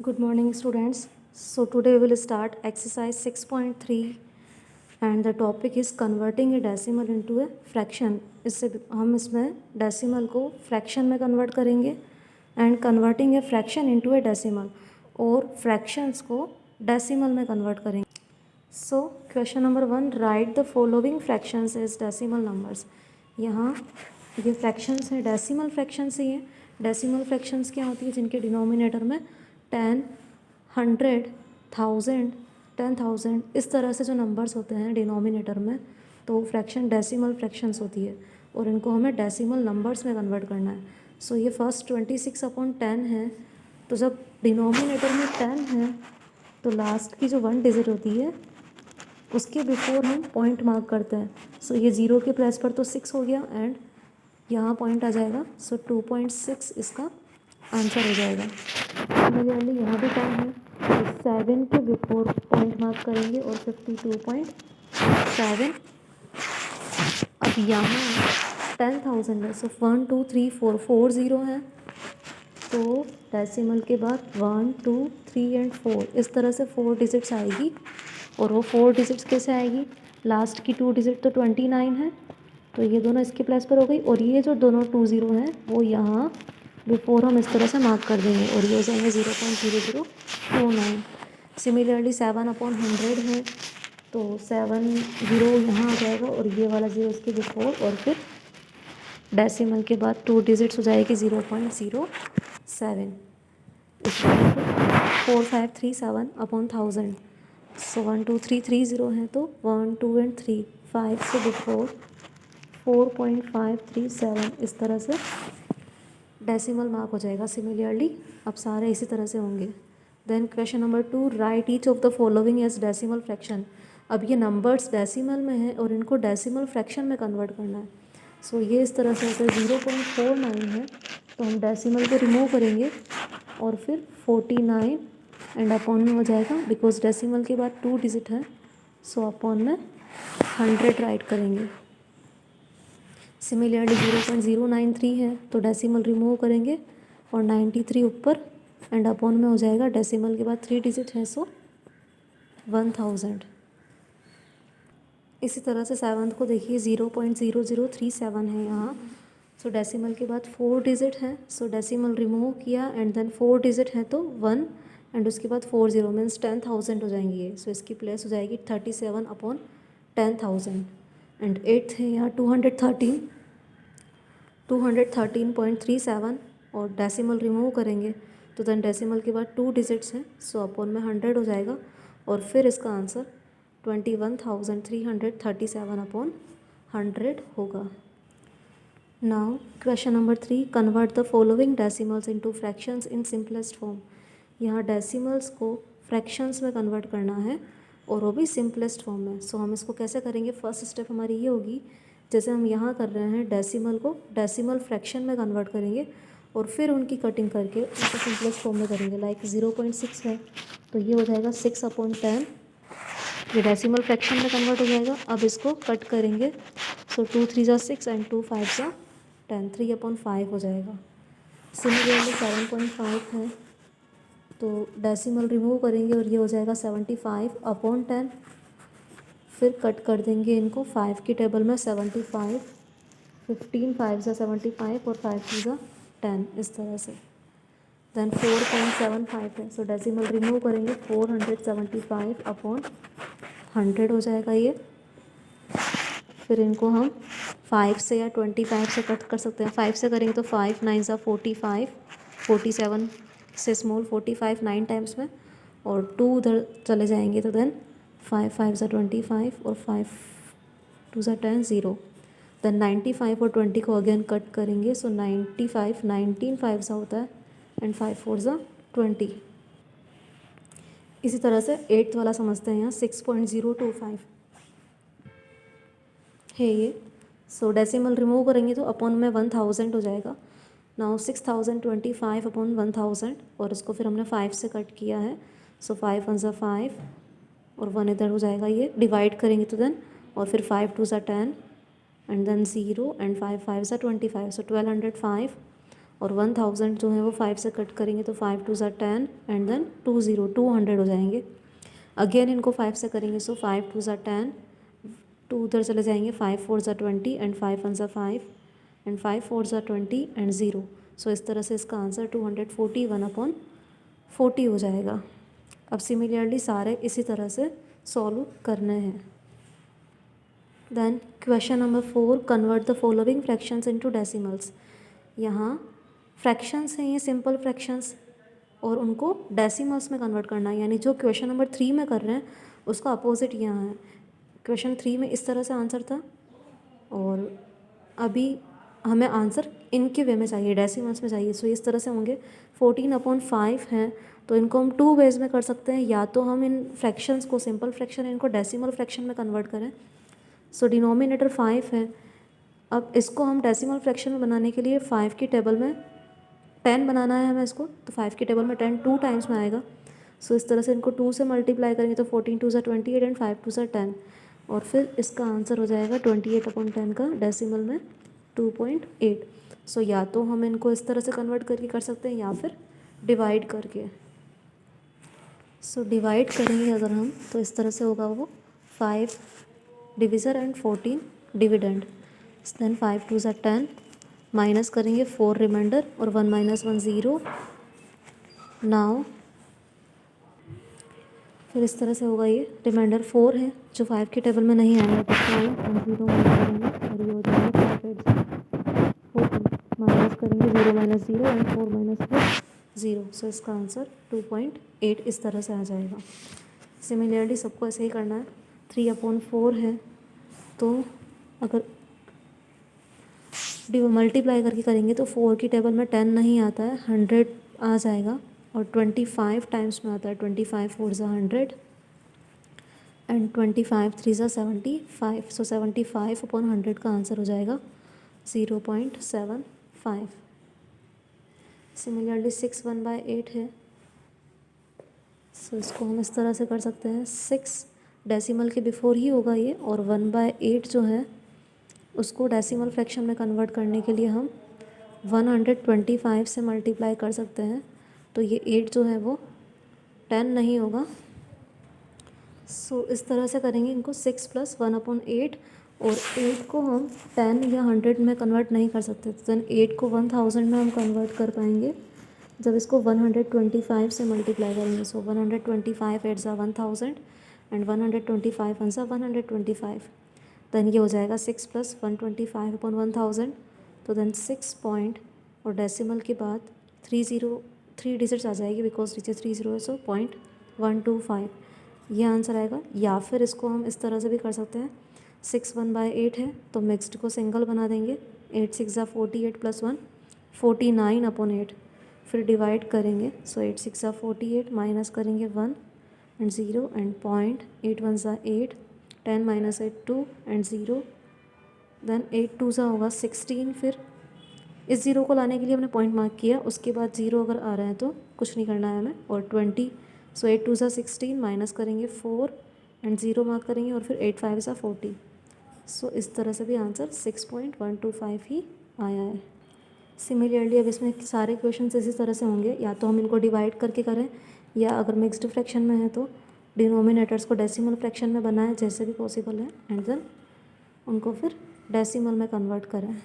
Good morning, students. So today we will start exercise 6.3 and the topic is converting a decimal into a fraction. इससे हम इसमें decimal को fraction में convert करेंगे and converting a fraction into a decimal और fractions को decimal में convert करेंगे. So question number 1, write the following fractions as decimal numbers. यहाँ ये fractions हैं, decimal fractions ही हैं. decimal fractions क्या होती है? जिनके denominator में 10, 100, 1000, 10,000 इस तरह से जो नंबर्स होते हैं डिनोमिनेटर में, तो फ्रैक्शन डेसिमल फ्रैक्शंस होती है और इनको हमें डेसिमल नंबर्स में कन्वर्ट करना है. सो ये फर्स्ट 26/10 है. तो जब डिनोमिनेटर में 10 है तो लास्ट की जो 1 डिजिट होती है उसके बिफोर हम पॉइंट मार्क करते हैं. सो ये 0 के प्लेस पर तो 6 हो गया एंड यहाँ पॉइंट आ जाएगा. सो 2.6 इसका आंसर हो जाएगा. सिमिलरली यहाँ भी 10 है तो 7 के बिफोर पॉइंट मार्क करेंगे और 52.7. अब यहाँ 10,000 है. सो 1 2 3 4 4 0 है तो डेसिमल के बाद 1 2 3 एंड 4 इस तरह से 4 डिजिट्स आएगी. और वो 4 डिजिट्स कैसे आएगी? लास्ट की 2 डिजिट तो 29 है तो ये दोनों इसके प्लेस पर हो गई और ये जो दोनों 20 हैं वो यहाँ बिफोर हम इस तरह से मार्क कर देंगे और ये हो जाएंगे 0.0029. सिमिलरली 7/100 है तो 7 0 यहाँ आ जाएगा और ये वाला 0 इसके बिफोर और फिर डेसिमल के बाद 2 डिजिट्स हो जाएगी 0.07. इस तरह से 4537/1000. सो 1 2 3 3 0 है तो 1 2 एंड 3 5 से बिफोर 4.537 इस तरह से डेसिमल मार्क हो जाएगा. सिमिलरली अब सारे इसी तरह से होंगे. Then question number 2, write each of the following as decimal fraction. अब ये नंबर्स डेसिमल में है और इनको डेसिमल फ्रैक्शन में कन्वर्ट करना है. सो ये इस तरह से होता है. 0.49 है तो हम डेसिमल को रिमूव करेंगे और फिर 49 एंड अपॉन में हो जाएगा बिकॉज डेसिमल के बाद 2 डिजिट है. सो अपॉन में 100 राइट करेंगे. सिमिलरली 0.093 है तो डेसिमल रिमूव करेंगे और 93 ऊपर एंड अपॉन में हो जाएगा. डेसिमल के बाद 3 डिजिट है सो 1000. इसी तरह से 7th को देखिए 0.0037 है यहाँ. सो डेसिमल के बाद 4 डिजिट है सो डेसिमल रिमूव किया एंड देन 4 डिजिट है तो 1 एंड उसके बाद 40 मीन्स 10,000 हो जाएंगी ये. सो इसकी प्लेस हो जाएगी 37/10,000. एंड 8th है यहाँ 213.37 और डेसिमल रिमूव करेंगे तो देन डेसिमल के बाद 2 डिजिट्स हैं सो अपॉन में 100 हो जाएगा और फिर इसका आंसर 21,337/100 होगा. Now question number 3, convert the following decimals into fractions in simplest form. यहाँ डेसिमल्स को फ्रैक्शंस में कन्वर्ट करना है और वो भी सिंपलेस्ट फॉर्म में. सो हम इसको कैसे करेंगे? फर्स्ट स्टेप हमारी ये होगी, जैसे हम यहाँ कर रहे हैं डेसिमल को डेसिमल फ्रैक्शन में कन्वर्ट करेंगे और फिर उनकी कटिंग करके उनको सिंपलेस्ट फॉर्म में करेंगे. लाइक 0.6 है तो ये हो जाएगा 6/10. ये डेसिमल फ्रैक्शन में कन्वर्ट हो जाएगा. अब इसको कट करेंगे सो 2 3 ज़ा 6 एंड 2 5 ज़ा 10. 3/5 हो जाएगा. सिमिलरली 7.5 है तो डेसिमल रिमूव करेंगे और ये हो जाएगा 75/10. फिर कट कर देंगे इनको 5 की टेबल में 75, 15 5 ज़ा 75 और 5 2 ज़ा 10 इस तरह से. देन 4.75 है सो डेसिमल रिमूव करेंगे 475/100 हो जाएगा ये. फिर इनको हम 5 से या 25 से कट कर सकते हैं. 5 से करेंगे तो 5 9 ज़ा 45, 47 से स्मॉल 45 9 टाइम्स में और 2 उधर चले जाएंगे तो देन 5 5 ज़ा 25 और 5 2 ज़ा 10 0. देन 95 और 20 को अगेन कट करेंगे सो 95 19 5 ज़ा होता है एंड 5 4 ज़ा 20. इसी तरह से 8th वाला समझते हैं. यहाँ 6.025 है ये. सो डेसिमल रिमूव करेंगे तो अपॉन में 1000 हो जाएगा. नाउ 6025/1000 और इसको फिर हमने 5 से कट किया है सो 5 1 ज़ा 5 और 1 इधर हो जाएगा. ये डिवाइड करेंगे तो देन और फिर 5 2 ज़ा 10 एंड देन 0 एंड 5 5 ज़ा 25 सो 1205 और 1000 जो है वो 5 से कट करेंगे तो 5 2 ज़ा 10 एंड देन 200 हो जाएंगे। अगेन इनको 5 से करेंगे सो 5 2 ज़ा 10, 2 उधर चले जाएंगे, 5 4 ज़ा 20 एंड 5 1 ज़ा 5 एंड 5 4 ज़ा 20 एंड 0। सो इस तरह से इसका आंसर 241/40 हो जाएगा। अब सिमिलरली सारे इसी तरह से सॉल्व करने हैं। Then question number 4, convert the following fractions into decimals. यहाँ फ्रैक्शंस हैं ये सिंपल फ्रैक्शंस और उनको डेसिमल्स में कन्वर्ट करना है, यानी जो क्वेश्चन नंबर 3 में कर रहे हैं उसका अपोजिट यहाँ है। क्वेश्चन 3 में इस तरह से आंसर था और अभी हमें आंसर इनके वे में चाहिए, डेसिमल्स में चाहिए। सो इस तरह से होंगे 14/5 हैं तो इनको हम 2 वेज में कर सकते हैं, या तो हम इन फ्रैक्शंस को सिंपल फ्रैक्शन है इनको डेसिमल फ्रैक्शन में कन्वर्ट करें। सो डिनोमिनेटर 5 है, अब इसको हम डेसिमल फ्रैक्शन में बनाने के लिए 5 की टेबल में 10 बनाना है हमें इसको, तो 5 की टेबल में 10 2 टाइम्स में आएगा। सो इस तरह से इनको 2 से मल्टीप्लाई करेंगे तो 14 2 ज़ा 28 एंड 5 2 ज़ा 10 और फिर इसका आंसर हो जाएगा 28/10 का डेसिमल में 2.8। सो या तो हम इनको इस तरह से कन्वर्ट करके कर सकते हैं या फिर डिवाइड करके। सो डिवाइड करेंगे अगर हम तो इस तरह से होगा वो 5 डिविज़र एंड 14 डिविडेंड। देन 5 2 ज़ा 10 माइनस करेंगे 4 रिमाइंडर और 1 - 1 0। नाउ फिर इस तरह से होगा, ये रिमाइंडर 4 है जो 5 की टेबल में नहीं आएगा तो 5 और 0 माइनस करेंगे और ये हो जाएगा 14 माइनस करेंगे 0 - 0 एंड 4 - 4 0। सो इसका आंसर 2.8 इस तरह से आ जाएगा। सिमिलरली सबको ऐसे ही करना है। 3/4 है तो अगर मल्टीप्लाई करके करेंगे तो 4 की टेबल में 10 नहीं आता है, 100 आ जाएगा और 25 टाइम्स में आता है। 25 4 ज़ा 100 एंड 25 3 ज़ा 75। सो 75/100 का आंसर हो जाएगा 0.75। सिमिलरली 6 1/8 है, सो इसको हम इस तरह से कर सकते हैं। 6 डेसिमल के बिफोर ही होगा ये, और 1/8 जो है उसको डेसिमल फ्रैक्शन में कन्वर्ट करने के लिए हम 125 से मल्टीप्लाई कर सकते हैं, तो ये 8 जो है वो 10 नहीं होगा। सो इस तरह से करेंगे इनको 6 + 1/8 और 8 को हम 10 या 100 में कन्वर्ट नहीं कर सकते, तो देन 8 को 1000 में हम कन्वर्ट कर पाएंगे जब इसको 125 से मल्टीप्लाई करेंगे। सो 125 8 ज़ा 1000 एंड 125 1 ज़ा 125। देन ये हो जाएगा 6 + 125/1000, तो देन 6 पॉइंट और डेसिमल के बाद 3 डिजिट्स आ जाएगी बिकॉज नीचे 30 है, सो 0.125 ये आंसर आएगा। या फिर इसको हम इस तरह से भी कर सकते हैं, 6 1/8 है तो मिक्स्ड को सिंगल बना देंगे। 8 6 ज़ा 48 + 1 49/8, फिर डिवाइड करेंगे। सो 8 6 ज़ा 48 माइनस करेंगे 1 एंड 0 एंड 0.8 1 ज़ा 8 10 - 8 2 एंड 0। देन 8 2 ज़ा होगा 16। फिर इस ज़ीरो को लाने के लिए हमने पॉइंट मार्क किया, उसके बाद ज़ीरो अगर आ रहा है तो कुछ नहीं करना है हमें। और 20। सो 8 2 ज़ा 16 माइनस करेंगे 4 एंड 0 मार्क करेंगे और फिर 8 5 ज़ा 40। सो इस तरह से भी आंसर 6.125 ही आया है। सिमिलरली अब इसमें सारे क्वेश्चन इसी तरह से होंगे, या तो हम इनको डिवाइड करके करें या अगर मिक्स्ड फ्रैक्शन में है तो डिनोमिनेटर्स को डेसिमल फ्रैक्शन में बनाएं जैसे भी पॉसिबल है एंड देन उनको फिर डेसिमल में कन्वर्ट करें।